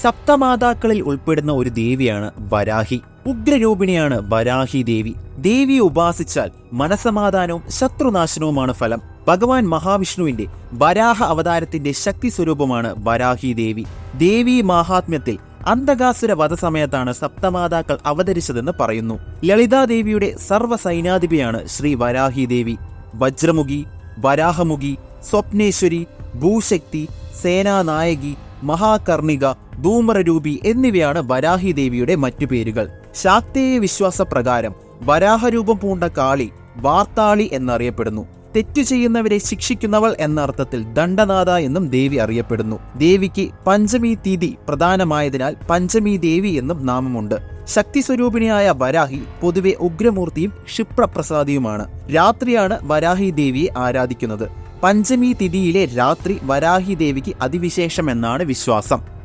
സപ്തമാതാക്കളിൽ ഉൾപ്പെടുന്ന ഒരു ദേവിയാണ് വരാഹി. ഉഗ്രരൂപിണിയാണ് വരാഹി ദേവി. ദേവിയെ ഉപാസിച്ചാൽ മനസമാധാനവും ശത്രുനാശനവുമാണ് ഫലം. ഭഗവാൻ മഹാവിഷ്ണുവിന്റെ വരാഹ അവതാരത്തിന്റെ ശക്തി സ്വരൂപമാണ് വരാഹി ദേവി. ദേവീ മാഹാത്മ്യത്തിൽ അന്തകാസുര വധസമയത്താണ് സപ്തമാതാക്കൾ അവതരിച്ചതെന്ന് പറയുന്നു. ലളിതാദേവിയുടെ സർവ്വസൈന്യാധിപയാണ് ശ്രീ വരാഹി ദേവി. വജ്രമുഖി, വരാഹമുഖി, സ്വപ്നേശ്വരി, ഭൂശക്തി, സേനാനായകി, മഹാകർണിക, ധൂമ്രരൂപി എന്നിവയാണ് വരാഹി ദേവിയുടെ മറ്റു പേരുകൾ. ശാക്തേയ വിശ്വാസപ്രകാരം വരാഹരൂപം പൂണ്ട കാളി വാർത്താളി എന്നറിയപ്പെടുന്നു. തെറ്റു ചെയ്യുന്നവരെ ശിക്ഷിക്കുന്നവൾ എന്ന അർത്ഥത്തിൽ ദണ്ഡനാഥ എന്നും ദേവി അറിയപ്പെടുന്നു. ദേവിക്ക് പഞ്ചമി തിഥി പ്രധാനമായതിനാൽ പഞ്ചമി ദേവി എന്നും നാമമുണ്ട്. ശക്തി സ്വരൂപിണിയായ വരാഹി പൊതുവെ ഉഗ്രമൂർത്തിയും ക്ഷിപ്രപ്രസാദിയുമാണ്. രാത്രിയാണ് വരാഹി ദേവിയെ ആരാധിക്കുന്നത്. പഞ്ചമി തിഥിയിലെ രാത്രി വരാഹി ദേവിക്ക് അതിവിശേഷമെന്നാണ് വിശ്വാസം.